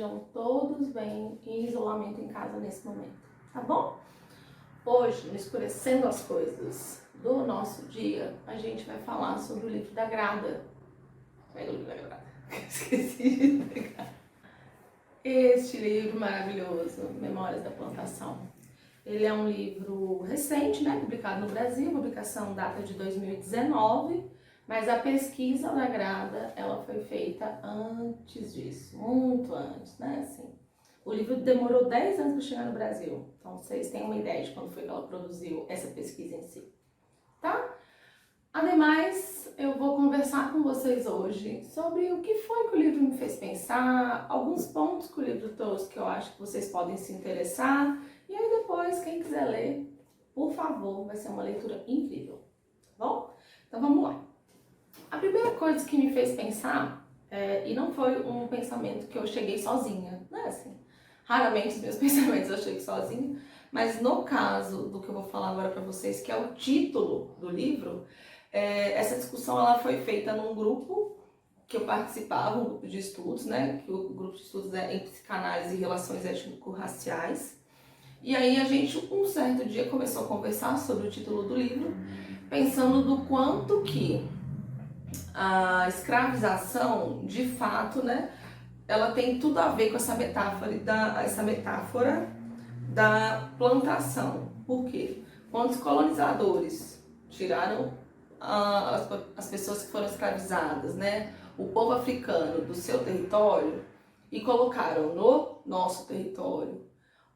estejam todos bem em isolamento em casa nesse momento, tá bom? Hoje, no Escurecendo as Coisas do nosso dia, a gente vai falar sobre o livro da Grada. Pega o livro da Grada. Esqueci de pegar. Este livro maravilhoso, Memórias da Plantação. Ele é um livro recente, né, publicado no Brasil, a publicação data de 2019, mas a pesquisa da Grada, ela foi feita antes disso, muito antes, né, assim. O livro demorou 10 anos para chegar no Brasil, então vocês têm uma ideia de quando foi que ela produziu essa pesquisa em si, tá? Ademais, eu vou conversar com vocês hoje sobre o que foi que o livro me fez pensar, alguns pontos que o livro trouxe que eu acho que vocês podem se interessar, e aí depois, quem quiser ler, por favor, vai ser uma leitura incrível, tá bom? Então vamos lá. A primeira coisa que me fez pensar, e não foi um pensamento que eu cheguei sozinha, né, assim, raramente os meus pensamentos eu chego sozinha, mas no caso do que eu vou falar agora para vocês, que é o título do livro, essa discussão ela foi feita num grupo que eu participava, um grupo de estudos, né, que o grupo de estudos é em psicanálise e relações étnico-raciais. E aí a gente, um certo dia, começou a conversar sobre o título do livro, pensando do quanto que a escravização, de fato, né, ela tem tudo a ver com essa metáfora da plantação. Por quê? Quando os colonizadores tiraram as pessoas que foram escravizadas, né, o povo africano do seu território e colocaram no nosso território,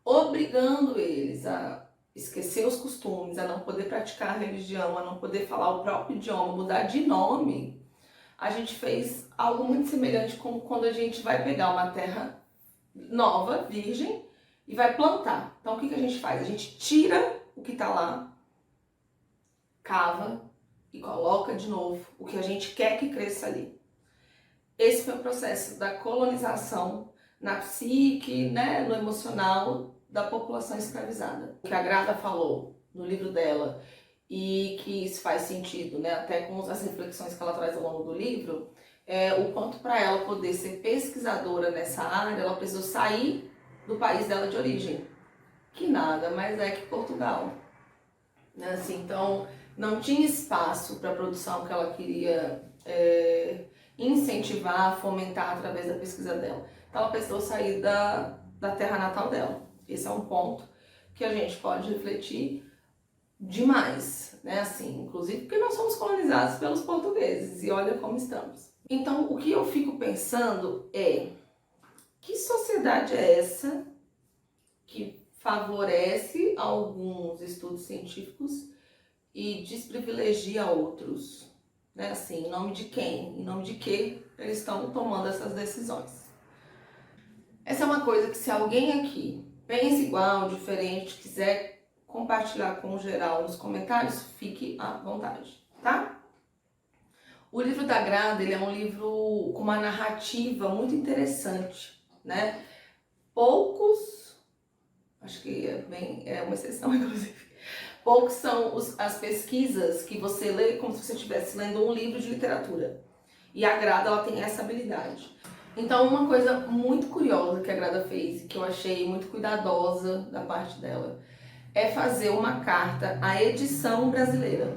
obrigando eles a esquecer os costumes, a não poder praticar a religião, a não poder falar o próprio idioma, mudar de nome, a gente fez algo muito semelhante com quando a gente vai pegar uma terra nova, virgem, e vai plantar. Então o que a gente faz? A gente tira o que está lá, cava e coloca de novo o que a gente quer que cresça ali. Esse foi o processo da colonização na psique, né, no emocional da população escravizada. O que a Grada falou no livro dela e que isso faz sentido, né, até com as reflexões que ela traz ao longo do livro, o quanto para ela poder ser pesquisadora nessa área, ela precisou sair do país dela de origem, que nada mais é que Portugal. Né, assim, então, não tinha espaço para a produção que ela queria incentivar, fomentar através da pesquisa dela. Então ela precisou sair da terra natal dela. Esse é um ponto que a gente pode refletir demais, né? Assim, inclusive porque nós somos colonizados pelos portugueses e olha como estamos. Então o que eu fico pensando é, que sociedade é essa que favorece alguns estudos científicos e desprivilegia outros? Né, assim, em nome de quem? Em nome de que eles estão tomando essas decisões? Essa é uma coisa que se alguém aqui pensa igual, diferente, quiser compartilhar com o geral nos comentários, fique à vontade, tá? O livro da Grada, ele é um livro com uma narrativa muito interessante, né? Poucos, acho que é uma exceção inclusive, poucos são as pesquisas que você lê como se você estivesse lendo um livro de literatura. E a Grada, ela tem essa habilidade. Então, uma coisa muito curiosa que a Grada fez, que eu achei muito cuidadosa da parte dela, é fazer uma carta à edição brasileira.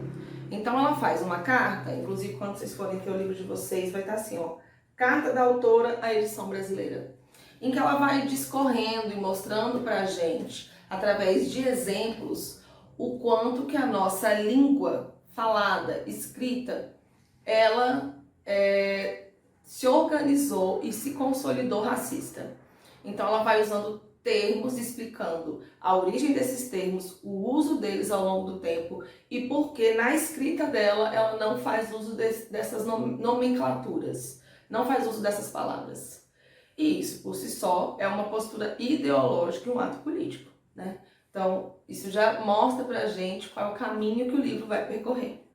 Então, ela faz uma carta, inclusive quando vocês forem ter o livro de vocês, vai estar assim, ó, Carta da autora à edição brasileira, em que ela vai discorrendo e mostrando pra gente, através de exemplos, o quanto que a nossa língua falada, escrita, ela se organizou e se consolidou racista. Então ela vai usando termos, explicando a origem desses termos, o uso deles ao longo do tempo e por que na escrita dela ela não faz uso dessas nomenclaturas, não faz uso dessas palavras. E isso, por si só, é uma postura ideológica e um ato político, né? Então, isso já mostra pra gente qual é o caminho que o livro vai percorrer.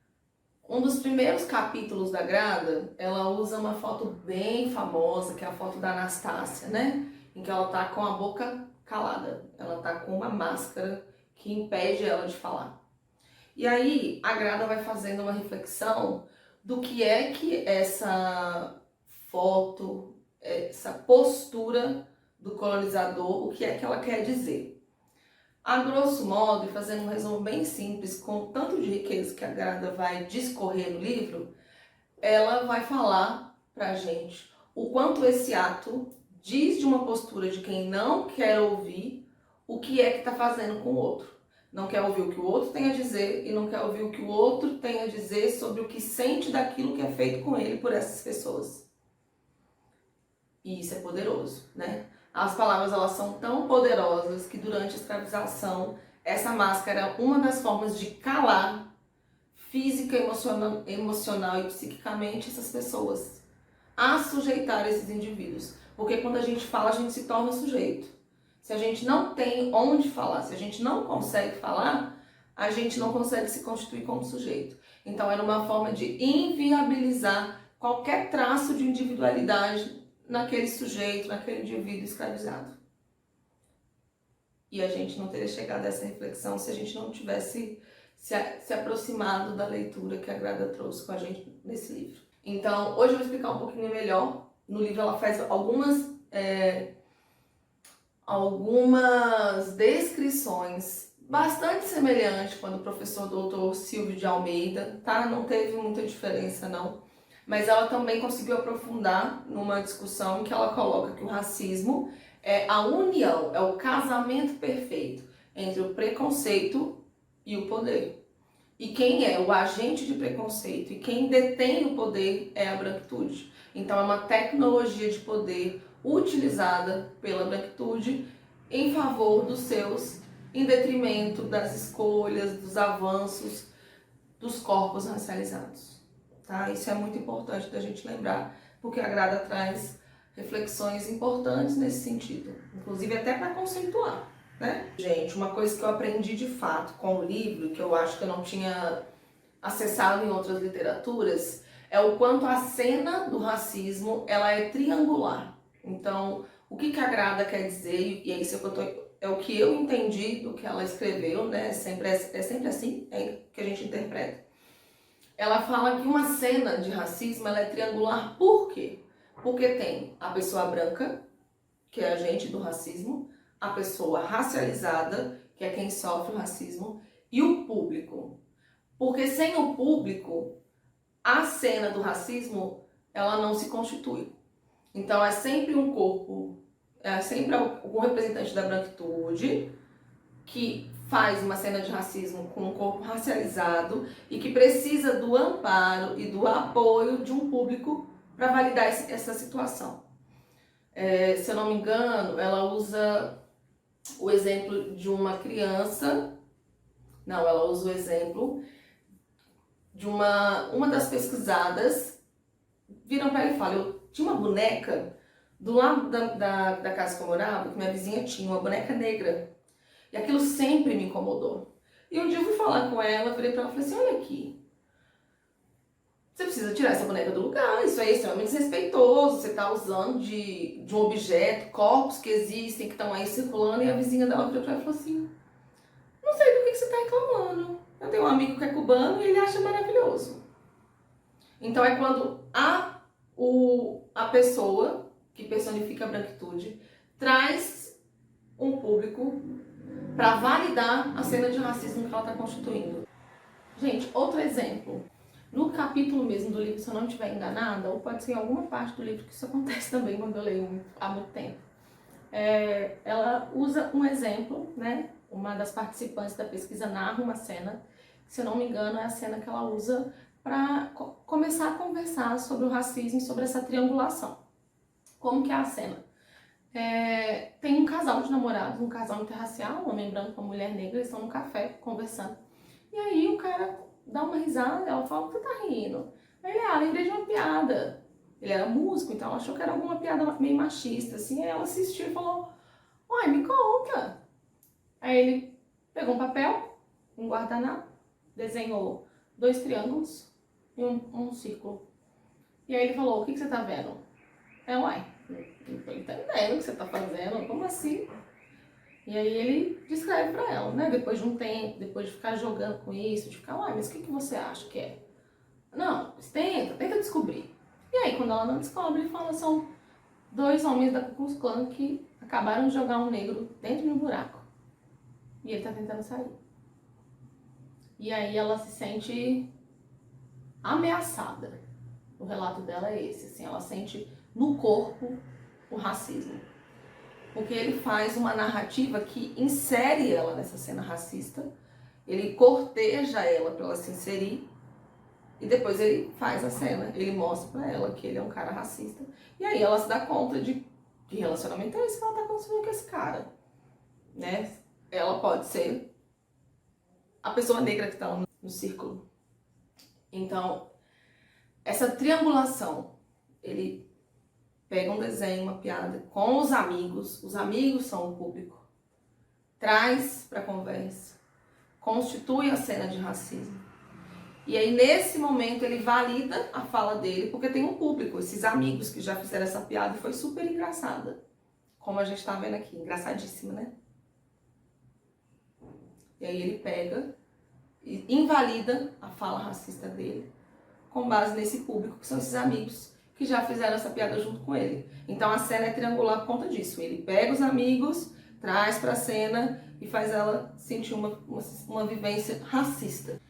Um dos primeiros capítulos da Grada, ela usa uma foto bem famosa, que é a foto da Anastácia, né? Em que ela tá com a boca calada, ela tá com uma máscara que impede ela de falar. E aí, a Grada vai fazendo uma reflexão do que é que essa foto, essa postura do colonizador, o que é que ela quer dizer. A grosso modo, e fazendo um resumo bem simples, com o tanto de riqueza que a Grada vai discorrer no livro, ela vai falar pra gente o quanto esse ato diz de uma postura de quem não quer ouvir o que é que está fazendo com o outro. Não quer ouvir o que o outro tem a dizer e não quer ouvir o que o outro tem a dizer sobre o que sente daquilo que é feito com ele por essas pessoas. E isso é poderoso, né? As palavras, elas são tão poderosas que durante a escravização, essa máscara é uma das formas de calar física, emocional e psiquicamente essas pessoas, a sujeitar esses indivíduos. Porque quando a gente fala, a gente se torna sujeito. Se a gente não tem onde falar, se a gente não consegue falar, a gente não consegue se constituir como sujeito. Então era uma forma de inviabilizar qualquer traço de individualidade naquele sujeito, naquele indivíduo escravizado. E a gente não teria chegado a essa reflexão se a gente não tivesse se aproximado da leitura que a Grada trouxe com a gente nesse livro. Então, hoje eu vou explicar um pouquinho melhor. No livro ela faz algumas descrições bastante semelhantes quando o professor doutor Silvio de Almeida, tá? Não teve muita diferença não, mas ela também conseguiu aprofundar numa discussão em que ela coloca que o racismo é a união, é o casamento perfeito entre o preconceito e o poder. E quem é o agente de preconceito e quem detém o poder é a branquitude. Então é uma tecnologia de poder utilizada pela branquitude em favor dos seus, em detrimento das escolhas, dos avanços dos corpos racializados. Tá? Isso é muito importante da gente lembrar, porque a Grada traz reflexões importantes nesse sentido, inclusive até para conceituar. Né? Gente, uma coisa que eu aprendi de fato com o livro, que eu acho que eu não tinha acessado em outras literaturas, é o quanto a cena do racismo ela é triangular. Então, o que a Grada quer dizer, e é isso é o que eu entendi do que ela escreveu, né? É sempre assim que a gente interpreta. Ela fala que uma cena de racismo ela é triangular, por quê? Porque tem a pessoa branca, que é agente do racismo, a pessoa racializada, que é quem sofre o racismo, e o público. Porque sem o público, a cena do racismo, ela não se constitui. Então é sempre um corpo, é sempre algum representante da branquitude que faz uma cena de racismo com um corpo racializado e que precisa do amparo e do apoio de um público para validar essa situação. Se eu não me engano, ela usa o exemplo de uma criança, ela usa o exemplo de uma das pesquisadas, viram para ela e falam, eu tinha uma boneca do lado da casa que eu morava, que minha vizinha tinha, uma boneca negra, e aquilo sempre me incomodou. E um dia eu fui falar com ela, virei para ela e falei assim, olha aqui, você precisa tirar essa boneca do lugar, isso aí é extremamente desrespeitoso, você está usando de um objeto, corpos que existem, que estão aí circulando, e a vizinha dela virou para ela e falou assim, não sei do que você está reclamando, eu tenho um amigo que é cubano e ele acha maravilhoso. Então é quando a pessoa que personifica a branquitude traz um público para validar a cena de racismo que ela está constituindo. Gente, outro exemplo. No capítulo mesmo do livro, se eu não estiver enganada, ou pode ser em alguma parte do livro, que isso acontece também quando eu leio há muito tempo, ela usa um exemplo, né? Uma das participantes da pesquisa narra uma cena, se eu não me engano, é a cena que ela usa para começar a conversar sobre o racismo e sobre essa triangulação. Como que é a cena? Tem um casal de namorados, um casal interracial, um homem branco e uma mulher negra, eles estão no café conversando. E aí o cara dá uma risada, ela fala, o que você tá rindo? Aí ele, lembrei de uma piada. Ele era músico, então ela achou que era alguma piada meio machista, assim, aí ela assistiu e falou, uai, me conta. Aí ele pegou um papel, um guardanapo, desenhou 2 triângulos e um círculo. E aí ele falou, o que você tá vendo? Uai, não tô entendendo o que você tá fazendo, como assim? E aí ele descreve pra ela, né? Depois de um tempo, depois de ficar jogando com isso, de ficar, uai, mas o que você acha que é? Não, tenta descobrir. E aí, quando ela não descobre, ele fala, são 2 homens da Ku Klux Klan que acabaram de jogar um negro dentro de um buraco. E ele tá tentando sair. E aí ela se sente ameaçada. O relato dela é esse, assim, ela sente no corpo o racismo. Porque ele faz uma narrativa que insere ela nessa cena racista, ele corteja ela para ela se inserir, e depois ele faz a cena, ele mostra para ela que ele é um cara racista. E aí ela se dá conta de que relacionamento é esse que ela tá construindo com esse cara, né? Ela pode ser a pessoa negra que tá no círculo. Então, essa triangulação, ele pega um desenho, uma piada com os amigos são o público, traz para a conversa, constitui a cena de racismo. E aí, nesse momento, ele valida a fala dele, porque tem um público, esses amigos que já fizeram essa piada, e foi super engraçada. Como a gente tá vendo aqui, engraçadíssima, né? E aí ele pega e invalida a fala racista dele, com base nesse público, que são esses amigos que já fizeram essa piada junto com ele. Então a cena é triangular por conta disso. Ele pega os amigos, traz pra cena e faz ela sentir uma vivência racista.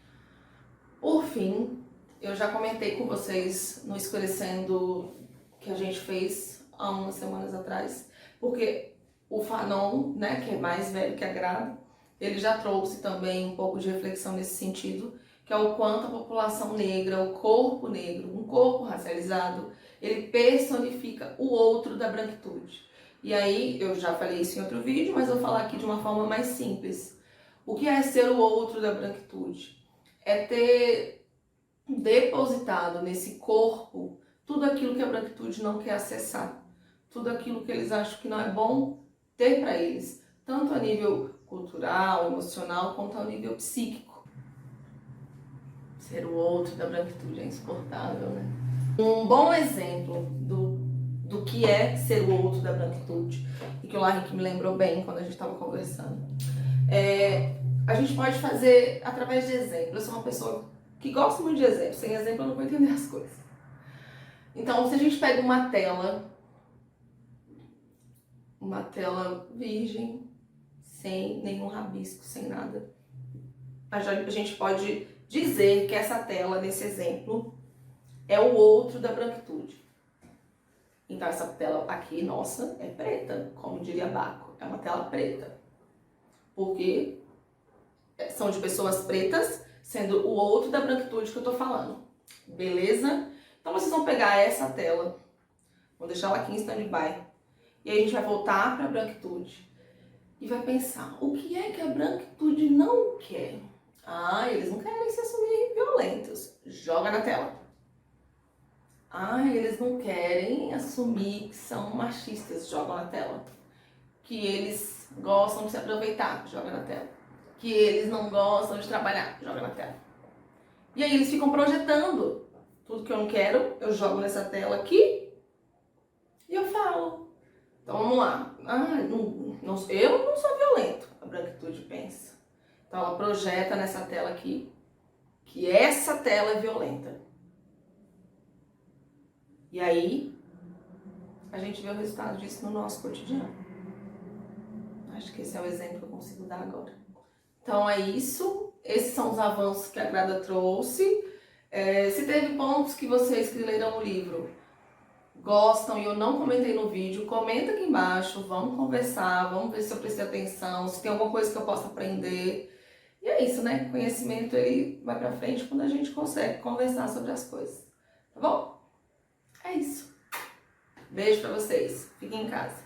Por fim, eu já comentei com vocês no Escurecendo que a gente fez há umas semanas atrás, porque o Fanon, né, que é mais velho que a Grada, ele já trouxe também um pouco de reflexão nesse sentido, que é o quanto a população negra, o corpo negro, um corpo racializado, ele personifica o outro da branquitude. E aí, eu já falei isso em outro vídeo, mas vou falar aqui de uma forma mais simples. O que é ser o outro da branquitude? É ter depositado nesse corpo tudo aquilo que a branquitude não quer acessar, tudo aquilo que eles acham que não é bom ter para eles, tanto a nível cultural, emocional, quanto ao nível psíquico. Ser o outro da branquitude é insuportável, né? Um bom exemplo do que é ser o outro da branquitude, e que o Larry me lembrou bem quando a gente estava conversando, a gente pode fazer através de exemplos. Eu sou uma pessoa que gosta muito de exemplos, sem exemplo eu não vou entender as coisas. Então, se a gente pega uma tela virgem, sem nenhum rabisco, sem nada, a gente pode dizer que essa tela, nesse exemplo, é o outro da branquitude. Então essa tela aqui, nossa, é preta, como diria Baco, é uma tela preta. Porque são de pessoas pretas, sendo o outro da branquitude que eu tô falando. Beleza? Então vocês vão pegar essa tela, vão deixar ela aqui em stand-by, e aí a gente vai voltar para a branquitude e vai pensar, o que é que a branquitude não quer? Ah, eles não querem se assumir violentos. Joga na tela. Ah, eles não querem assumir que são machistas. Joga na tela. Que eles gostam de se aproveitar. Joga na tela. Que eles não gostam de trabalhar. Joga na tela. E aí eles ficam projetando. Tudo que eu não quero, eu jogo nessa tela aqui e eu falo. Então vamos lá. Ah, eu não sou violento. A branquitude pensa. Então ela projeta nessa tela aqui que essa tela é violenta. E aí a gente vê o resultado disso no nosso cotidiano. Acho que esse é o exemplo que eu consigo dar agora. Então é isso. Esses são os avanços que a Grada trouxe. Se teve pontos que vocês que leram o livro gostam e eu não comentei no vídeo, comenta aqui embaixo, vamos conversar, vamos ver se eu prestei atenção, se tem alguma coisa que eu possa aprender. E é isso, né? Conhecimento, ele vai pra frente quando a gente consegue conversar sobre as coisas. Tá bom? É isso. Beijo pra vocês. Fiquem em casa.